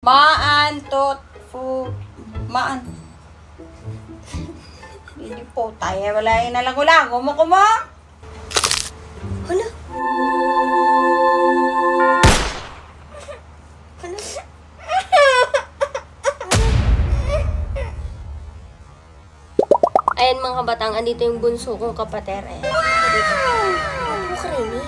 Maantot maan. Hindi po tayo. Wala yung nalago-lago mo ko mo. Hala. Hala. Ayan mga kabatang, andito yung bunso kong kapater. Ayan. Dito. Ano ka rin eh?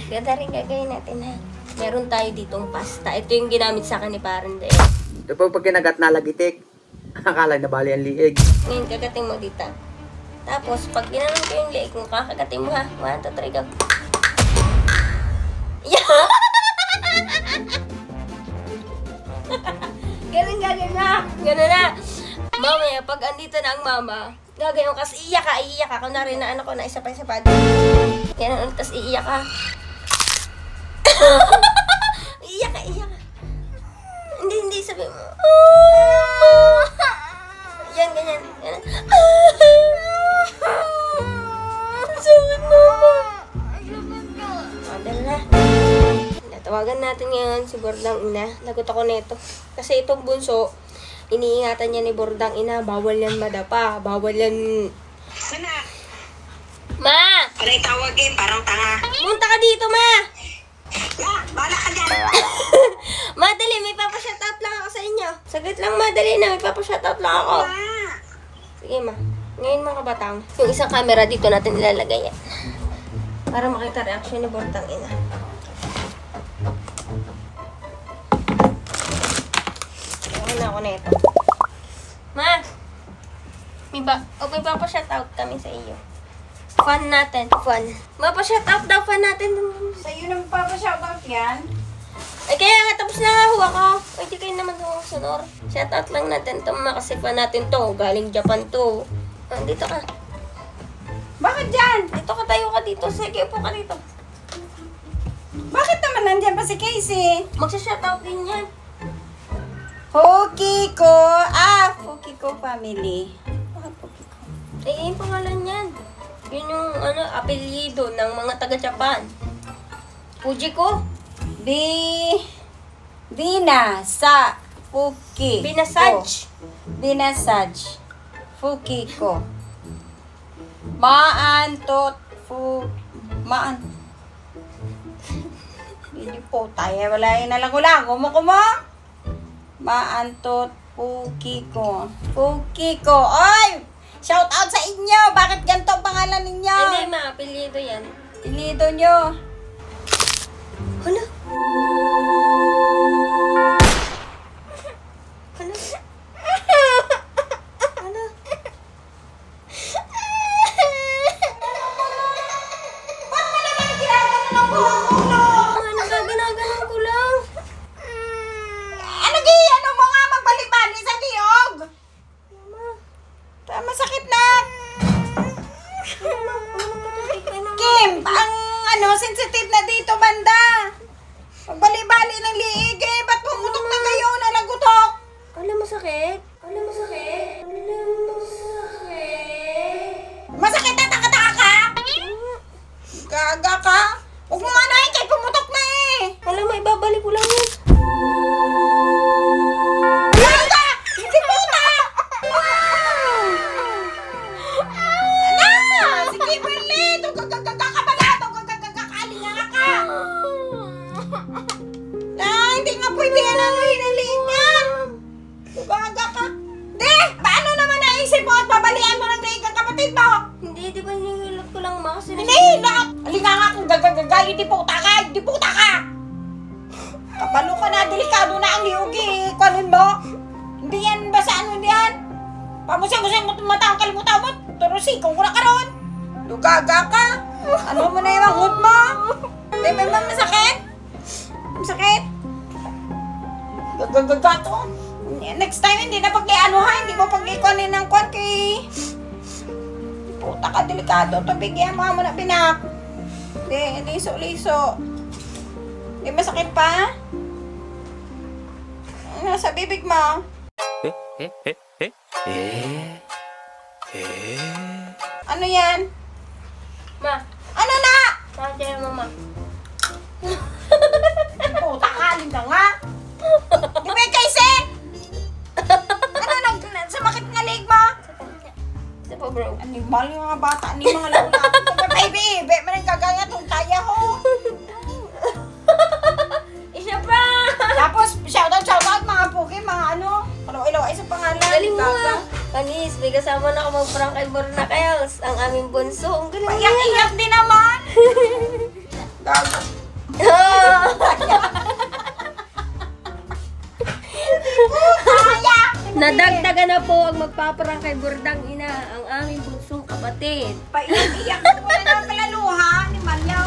Ganda rin gagawin natin ha. Meron tayo ditong pasta. Ito yung ginamit sa akin ni Parang Deo. Ito po pag kinagat na lagitik, akala na bali ang liig. Ngayon, kagating mo dito. Tapos, pag ginanong ko yung liig mo, kakagating mo ha. 1, 2, 3, go. Yeah! Ganun na. Ganun na. Mamaya, pag andito na ang mama, gagayon kasi iiyak ka. Kunwari na ano ko na isa pa. Ganun, tapos iiyak ka. Iiyak ka. Hindi, sabi mo. Yan, ganyan. Sakit mama. Madal na. Tawagan natin ngayon si Bordang Ina. Lagot ako nito. Kasi itong bunso, iniingatan niya ni Bordang Ina, bawal yan madapa. Bawal yan... Anak. Ma! Alay tawag eh, parang tanga. Munta ka dito, Ma! Bala ka dyan. Madali, may papashoutout lang ako sa inyo. Saglit lang, madali na. May papashoutout lang ako. Sige, Ma. Ngayon mga batang, yung isang camera dito natin ilalagay yan. Para makita reaction ni Bordang Ina. Kaya na ako na ito. Ma! May papashoutout kami sa iyo. Fun natin. Fun. Mapa-shoutout daw fan natin. Sa'yo na magpapashoutout yan. Ay, kaya nga tapos na nga huwa ko. Ay, di kayo naman huwag sonor. Shoutout lang natin ito. Kasi fan natin to. Galing Japan to. Ah, dito ka. Bakit dyan? Dito ka, tayo ka dito. Sige, upo ka dito. Bakit naman nandyan pa si Casey? Magsa-shoutout din yan. Fukiko. Fukiko family. Bakit Fukiko? Ay, yung pangalan yan. Yun yung apelyido ng mga taga-Japan. Fujiko. Dina sa Fuki. Binasaj. Binasaj. Fukiko. Maantot maan. Hindi po tayo. Wala yung nalago-lago mo ko mo. Maantot Fukiko. Fukiko. Oy! Shout out sa inyo! Bakit ganito ang pangalan ninyo? Hindi, ma. Apelyido yan. Apelyido nyo. Hala. Hala. Hala. Ba't mo naman ginagawa ng ulo-ulo? Nagaganagan ko lang. Ano mo nga magbali-bali sa liog? Masakit na. Kim, ang sensitive na dito banda. Magbali-bali ng liig eh. Ba't pumutok na kayo? Nalagutok. Alam mo sakit? Masakit na taka-taka ka? Gaga ka? Huwag mo nga nahin kay pumutok na eh. Alam mo, ibabalik ko lang yun. Gaga! Hindi puta! Sige, Berlin! Gagagagakabalado! Gagagagakalinga ka! Hindi nga pwede yan hinaliin yan! Gaga ka! Di! Paano naman naisip mo at babalian mo ng liig ang kapatid mo? Hindi, di ba hinihilot ko lang, ma? Kasi Hinihilot! Halika nga kung gagagagay! Hindi puta ka! Hindi puta ka! Kabalo ka na! Delikado na ang liugi! Kuanin mo! Hindi yan ba sa ano yan? Pamusay-musay mo mata ang kalimutan mo! Turusikong ko na karon! Lugaga ka! Ano mo na yung hot mo? Di ba ba masakit? Masakit? Gagagaga to! Next time hindi na pag-ianuhan! Hindi mo pag-ikuanin ng kwan kay... Puta ka, delikado to. Bigyan mo na pinak. Hindi, liso-liso. Hindi masakit pa? Nasa bibig mo. Ano yan? ma, Ano na? Kaya mama. Puta ka, linda nga. Mahal yung mga bata ni mga lula. Baby, ibe, man ang gagaya itong taya ho. Isa pa! Tapos, shoutout mga puki, mga ano. Ilaw ay sa pangalan. Galing mo Gaga. ah. Panis, may kasama na ako mag-prank kay Bornacels. Ang aming bunso. Ang galing mo Iyak-iyak din naman. Gaga. Nadagdagan na po ang magpaparang kay Bordang Ina, ang aming bunsong kapatid. Paiyak-iyak mo na ng palaluha ni Malia.